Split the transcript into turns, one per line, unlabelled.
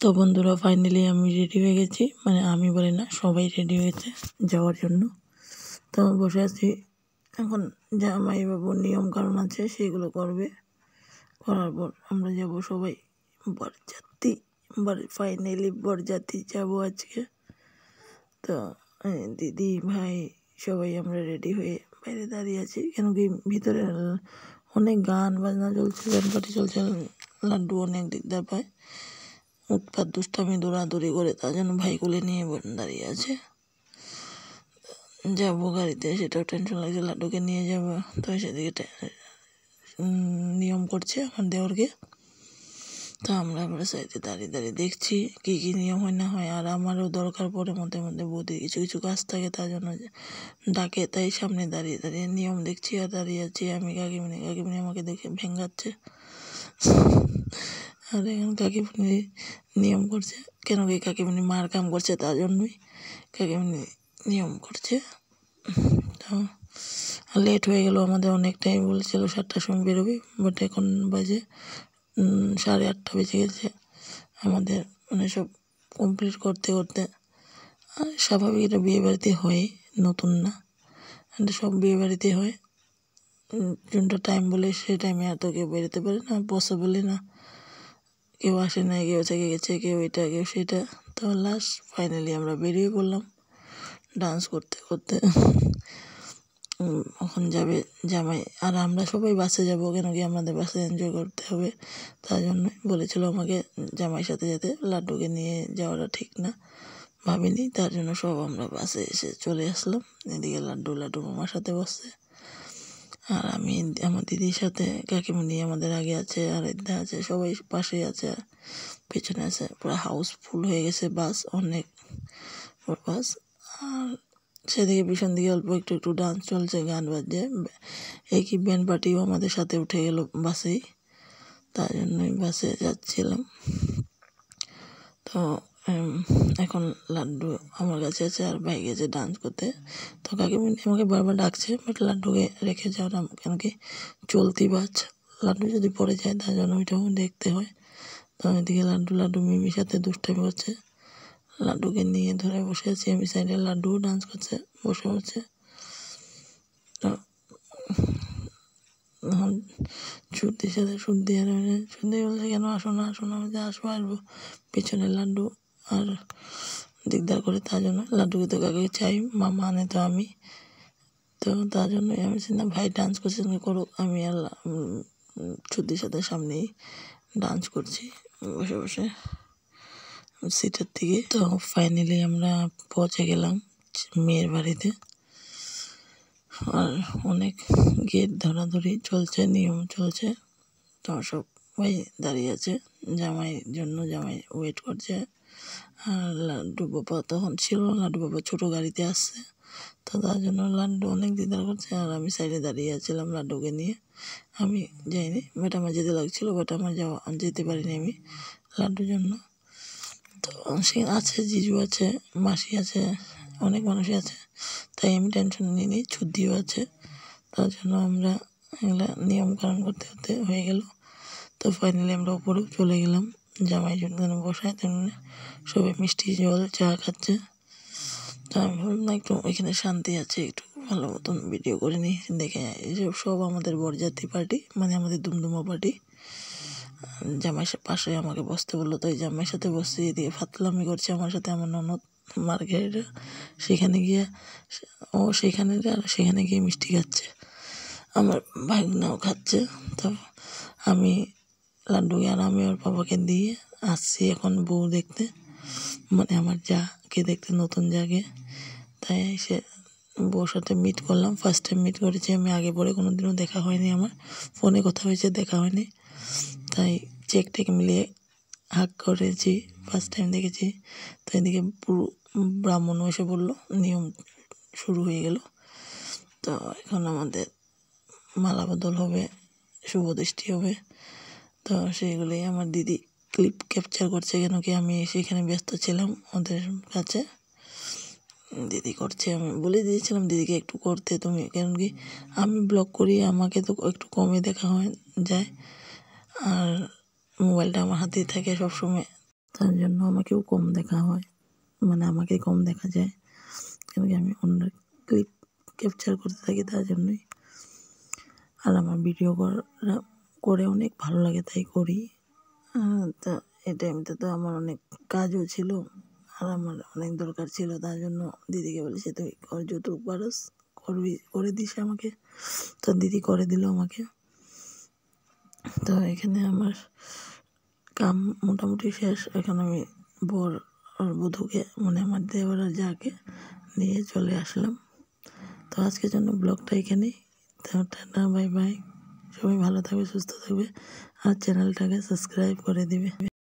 তো বন্ধুরা ফাইনালি আমি রেডি হয়ে গেছি, মানে আমি বলি না, সবাই রেডি হয়েছে যাওয়ার জন্য। তো বসে আছি, এখন জামাইবাবুর নিয়ম কানুন আছে সেগুলো করবে, করার পর আমরা যাব সবাই বরযাত্রী। ফাইনালি বরযাত্রী যাব আজকে। তো দিদি ভাই সবাই আমরা রেডি হয়ে বাইরে দাঁড়িয়ে আছি, কেন কি ভিতরে অনেক গান বাজনা চলছে, ব্যান্ড পার্টি চলছে। লাড্ডু অনেক দিকদার পায়, উৎপাত দুষ্টামি দৌড়াদৌড়ি করে, তার জন্য ভাই কোলে নিয়ে দাঁড়িয়ে আছে। যাবো গাড়িতে, সেটাও টেনশন লাগছে, লাড্ডুকে নিয়ে যাবো। তো সেদিকে নিয়ম করছে আমার দেওরকে। তো আমরা আমরা সাইডে দাঁড়িয়ে দাঁড়িয়ে দেখছি কী কী নিয়ম হয় না হয়। আর আমারও দরকার পড়ে মধ্যে মধ্যে বৌদির কিছু কিছু কাজ থাকে, তার জন্য ডাকে, তাই সামনে দাঁড়িয়ে দাঁড়িয়ে নিয়ম দেখছি আর দাঁড়িয়ে আছি আমি। কাকিমণি আমাকে দেখে ভেঙ্গাচ্ছে। আর এখন কাকিমণি নিয়ম করছে, কেন কি কাকিমণি মার কাম করছে, তার জন্যই কাকিমণি নিয়ম করছে। তো লেট হয়ে গেল আমাদের অনেকটাই, বলছিল 7টার সময় বেরোবি, বাট এখন বাজে 8:30 বেজে গেছে আমাদের, মানে সব কমপ্লিট করতে করতে। আর স্বাভাবিক এটা বিয়ে বাড়িতে হয়, নতুন না, এটা সব বিয়ে বাড়িতে হয়। যোনটা টাইম বলে সেই টাইমে এত কেউ বেরোতে পারে না, পসিবলই না। কেউ আসে না, কেউ থেকে গেছে, কেউ এটা কেউ সেটা। তো লাস্ট ফাইনালি আমরা বেরিয়ে পড়লাম ডান্স করতে করতে। এখন যাবে জামাই, আর আমরা সবাই বাসে যাব, কেন কি আমাদের বাসে এনজয় করতে হবে। তার জন্য বলেছিল আমাকে জামাইয়ের সাথে যেতে, লাড্ডুকে নিয়ে যাওয়াটা ঠিক না ভাবিনি, তার জন্য সব আমরা বাসে এসে চলে আসলাম। এদিকে লাড্ডু মামার সাথে বসছে, আর আমি আমার দিদির সাথে, কাকিমণি আমাদের আগে আছে, আর এদিকে আছে, সবাই পাশে আছে, পেছনে আছে। পুরো হাউসফুল হয়ে গেছে বাস, অনেক বাস। আর সেদিকে পিছন দিকে অল্প একটু একটু ডান্স চলছে, গান বাজছে। একই ব্যান্ড পার্টিও আমাদের সাথে উঠে গেল বাসেই, তার জন্যই বাসে যাচ্ছিলাম। তো এখন লাড্ডু আমার কাছে আছে, আর ভাই গেছে ডান্স করতে। তো কাকিমণি আমাকে বারবার ডাকছে, বাট লাড্ডুকে রেখে যাও না, কেন কি চলতি বাস, লাড্ডু যদি পড়ে যায় তার জন্য ওইটাও দেখতে হয়। তো এদিকে লাড্ডু মিমির সাথে দুষ্টামি করছে, লাড্ডুকে নিয়ে ধরে বসে আছি আমি সাইডে, লাড্ডুও ডান্স করছে বসে বসে। তো এখন শুদ্ধির সাথে শুদ্ধি বলছে কেন আসো না, যে আসবো। পিছনে লাড্ডু আর দিকদার করে, তার জন্য লাড্ডুকে তো কাকে চাই, মামা আনে তো আমি, তো তার জন্যই আমি না, ভাই ডান্স করছে করুক, আমি আর শুদ্ধির সাথে সামনেই ডান্স করছি বসে বসে সিটের দিকে। তো ফাইনালি আমরা পৌঁছে গেলাম মেয়ের বাড়িতে, আর অনেক গেট ধরাধরি চলছে, নিয়ম চলছে। তো সবাই দাঁড়িয়ে আছে জামাইয়ের জন্য, জামাই ওয়েট করছে। আর লাড্ডু বাবা তখন ছিল, লাড্ডু বাবা ছোটো গাড়িতে আসছে, তো তার জন্য লাড্ডু অনেক দিদার করছে। আর আমি সাইডে দাঁড়িয়ে আছিলাম লাড্ডুকে নিয়ে, আমি যাইনি, বাট আমার যেতে লাগছিলো, বাট আমার যেতে পারিনি আমি লাড্ডুর জন্য। তো সে আছে, জিজু আছে, মাসি আছে, অনেক মানুষই আছে, তাই আমি টেনশন নিইনি, শুদ্ধিও আছে, তার জন্য আমরা এগুলো নিয়মকানুন করতে করতে হয়ে গেল। তো ফাইনালি আমরা উপরেও চলে গেলাম, জামাই জন্য বসায়, তেমনি সবাই মিষ্টি জল চা খাচ্ছে। তো আমি ভাবলাম না, একটু ওইখানে শান্তি আছে, একটু ভালো মতন ভিডিও করে নিই। দেখে সব আমাদের বরযাত্রী পার্টি, মানে আমাদের দুমদুমা পার্টি। জামাইয়ের পাশে আমাকে বসতে বললো, তো এই জামাইয়ের সাথে বসছি, এদিকে ফাতলামি করছে আমার সাথে আমার ননদ মার্কেটে। সেখানে গিয়ে সেখানে গিয়ে মিষ্টি খাচ্ছে, আমার ভাগনাও খাচ্ছে। তো আমি লাড্ডুকে আর আমি ওর বাবাকে দিয়ে আসছি এখন বউ দেখতে, মানে আমার যাকে দেখতে, নতুন যাকে। তাই সে বউর সাথে মিট করলাম, ফার্স্ট টাইম মিট করেছি আমি, আগে পরে কোনো দিনও দেখা হয়নি আমার, ফোনে কথা হয়েছে, দেখা হয়নি। তাই চেক টেক মিলিয়ে হাগ করেছি, ফার্স্ট টাইম দেখেছি। তো এদিকে পুরো ব্রাহ্মণও এসে বললো, নিয়ম শুরু হয়ে গেল। তো এখন আমাদের মালা বদল হবে, শুভ দৃষ্টি হবে। তো সেইগুলোই আমার দিদি ক্লিপ ক্যাপচার করছে, কেন কি আমি সেখানে ব্যস্ত ছিলাম ওদের কাছে। দিদি করছে, আমি বলে দিয়েছিলাম দিদিকে একটু করতে তুমি, কারণ কি আমি ব্লগ করি, আমাকে তো একটু কমে দেখা যায়, আর মোবাইলটা আমার হাতেই থাকে সবসময়, তার জন্য আমাকেও কম দেখা হয়, মানে আমাকে কম দেখা যায়, কেন কি আমি অন্য ক্লিপ ক্যাপচার করতে থাকি তার জন্যই। আর আমার ভিডিও করে অনেক ভালো লাগে, তাই করি। তা এই টাইমটা তো আমার অনেক কাজও ছিল আর আমার অনেক দরকার ছিল, তার জন্য দিদিকে বলেছি তুই কর, যতটুকু পারস করবি, করে দিস আমাকে। তো দিদি করে দিল আমাকে। তো এখানে আমার কাম মোটামুটি শেষ। এখন আমি বর আর বধূকে, মানে আমার দেওর আর যাকে নিয়ে চলে আসলাম। তো আজকের জন্য ব্লগটা এখানেই। তো টাটা, বাই বাই। সবাই ভালো থাকবে, সুস্থ থাকবে আর চ্যানেলটাকে সাবস্ক্রাইব করে দিবে।